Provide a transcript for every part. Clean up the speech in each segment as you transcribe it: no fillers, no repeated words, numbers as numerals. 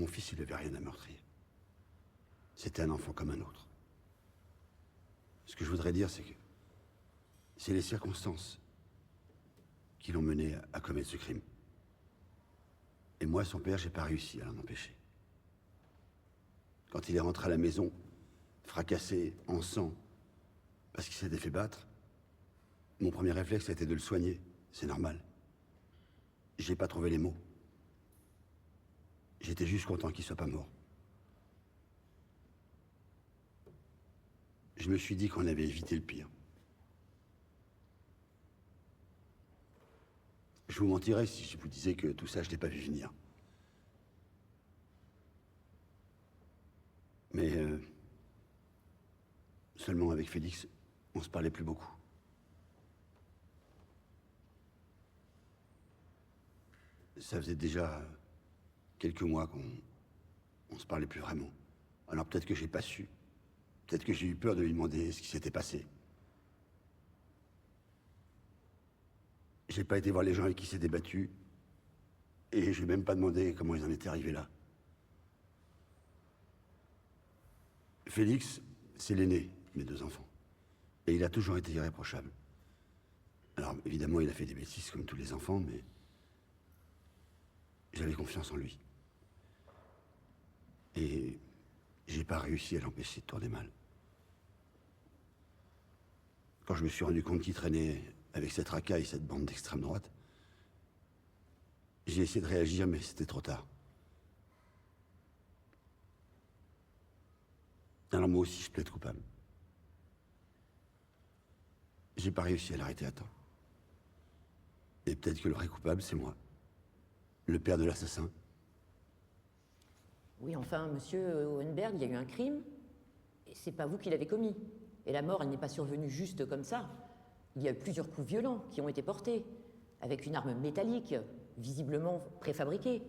Mon fils, il n'avait rien à meurtrir. C'était un enfant comme un autre. Ce que je voudrais dire, c'est que c'est les circonstances qui l'ont mené à commettre ce crime. Et moi, son père, j'ai pas réussi à l'en empêcher. Quand il est rentré à la maison, fracassé, en sang, parce qu'il s'était fait battre, mon premier réflexe a été de le soigner. C'est normal. J'ai pas trouvé les mots. J'étais juste content qu'il soit pas mort. Je me suis dit qu'on avait évité le pire. Je vous mentirais si je vous disais que tout ça, je l'ai pas vu venir. Mais seulement avec Félix, on se parlait plus beaucoup. Ça faisait déjà quelques mois qu'on se parlait plus vraiment. Alors peut-être que j'ai pas su. Peut-être que j'ai eu peur de lui demander ce qui s'était passé. J'ai pas été voir les gens avec qui s'étaient battus. Et je lui ai même pas demandé comment ils en étaient arrivés là. Félix, c'est l'aîné de mes deux enfants. Et il a toujours été irréprochable. Alors évidemment, il a fait des bêtises comme tous les enfants, mais j'avais confiance en lui. Et j'ai pas réussi à l'empêcher de tourner mal. Quand je me suis rendu compte qu'il traînait avec cette racaille, cette bande d'extrême droite, j'ai essayé de réagir, mais c'était trop tard. Alors moi aussi, je plaide coupable. J'ai pas réussi à l'arrêter à temps. Et peut-être que le vrai coupable, c'est moi. Le père de l'assassin. Oui, enfin, monsieur Hohenberg, il y a eu un crime, et c'est pas vous qui l'avez commis. Et la mort, elle n'est pas survenue juste comme ça. Il y a eu plusieurs coups violents qui ont été portés, avec une arme métallique, visiblement préfabriquée.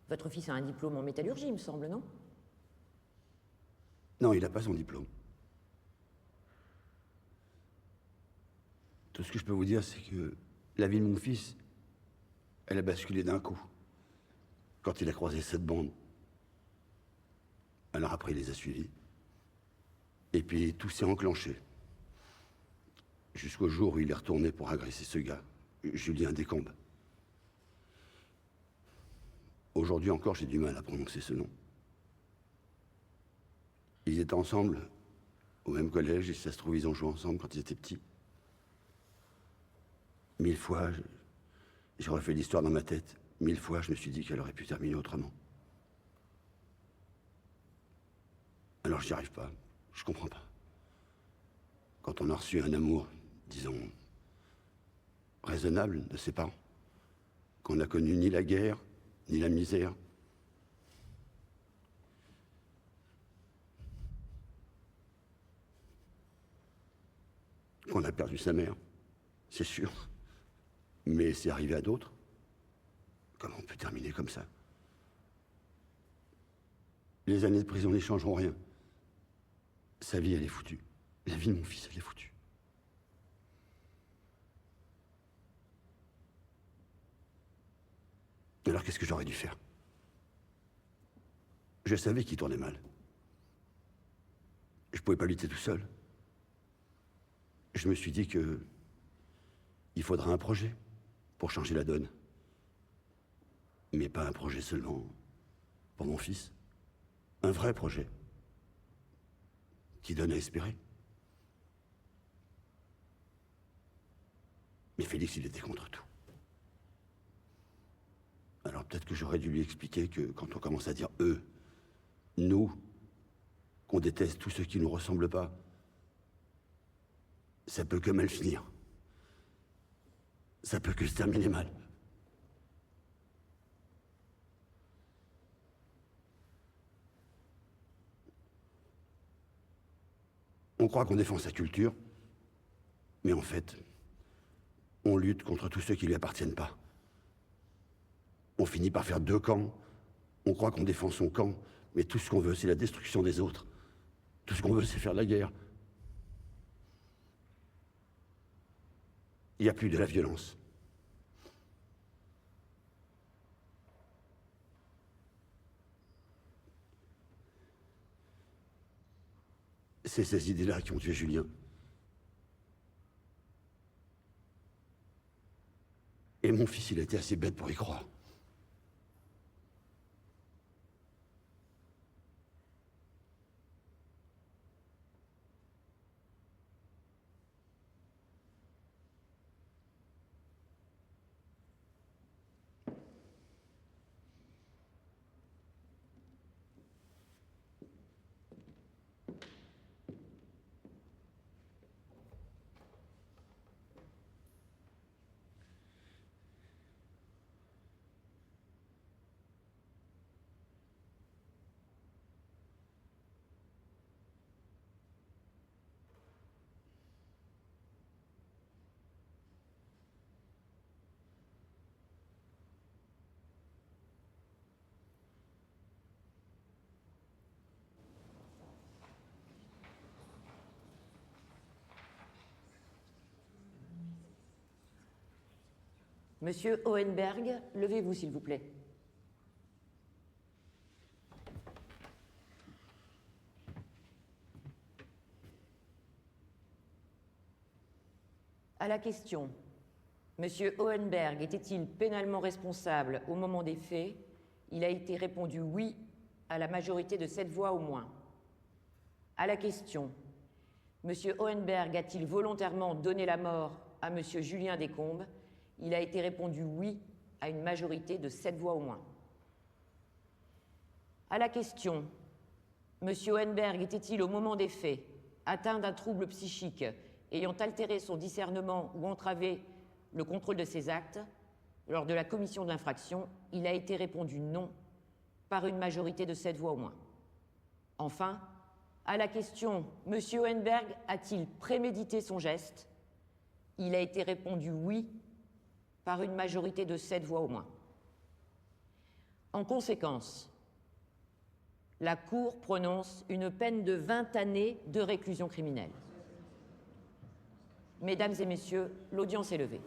Votre fils a un diplôme en métallurgie, il me semble, non? Non, il n'a pas son diplôme. Tout ce que je peux vous dire, c'est que la vie de mon fils, elle a basculé d'un coup. Quand il a croisé cette bande. Alors après, il les a suivis. Et puis tout s'est enclenché. Jusqu'au jour où il est retourné pour agresser ce gars, Julien Descombes. Aujourd'hui encore, j'ai du mal à prononcer ce nom. Ils étaient ensemble au même collège, et si ça se trouve, ils ont joué ensemble quand ils étaient petits. 1000 fois, j'ai refait l'histoire dans ma tête. 1000 fois, je me suis dit qu'elle aurait pu terminer autrement. Alors j'y arrive pas, je comprends pas. Quand on a reçu un amour, disons, raisonnable de ses parents, qu'on n'a connu ni la guerre, ni la misère, qu'on a perdu sa mère, c'est sûr. Mais c'est arrivé à d'autres. Comment on peut terminer comme ça? Les années de prison n'y changeront rien. Sa vie, elle est foutue. La vie de mon fils, elle est foutue. Alors qu'est-ce que j'aurais dû faire? Je savais qu'il tournait mal. Je pouvais pas lutter tout seul. Je me suis dit que il faudra un projet pour changer la donne. Mais pas un projet seulement pour mon fils. Un vrai projet qui donne à espérer. Mais Félix, il était contre tout. Alors peut-être que j'aurais dû lui expliquer que quand on commence à dire eux, nous, qu'on déteste tous ceux qui ne nous ressemblent pas, ça peut que mal finir. Ça peut que se terminer mal. On croit qu'on défend sa culture, mais en fait, on lutte contre tous ceux qui ne lui appartiennent pas. On finit par faire deux camps. On croit qu'on défend son camp, mais tout ce qu'on veut, c'est la destruction des autres. Tout ce qu'on veut, c'est faire la guerre. Il n'y a plus de la violence. C'est ces idées-là qui ont tué Julien. Et mon fils, il a été assez bête pour y croire. Monsieur Hohenberg, levez-vous s'il vous plaît. À la question, Monsieur Hohenberg était-il pénalement responsable au moment des faits? Il a été répondu oui à la majorité de 7 voix au moins. À la question, Monsieur Hohenberg a-t-il volontairement donné la mort à Monsieur Julien Descombes? Il a été répondu oui à une majorité de 7 voix au moins. À la question, Monsieur Hohenberg était-il au moment des faits atteint d'un trouble psychique ayant altéré son discernement ou entravé le contrôle de ses actes? Lors de la commission de l'infraction, il a été répondu non par une majorité de 7 voix au moins. Enfin, à la question, Monsieur Hohenberg a-t-il prémédité son geste? Il a été répondu oui par une majorité de 7 voix au moins. En conséquence, la Cour prononce une peine de 20 années de réclusion criminelle. Mesdames et messieurs, l'audience est levée.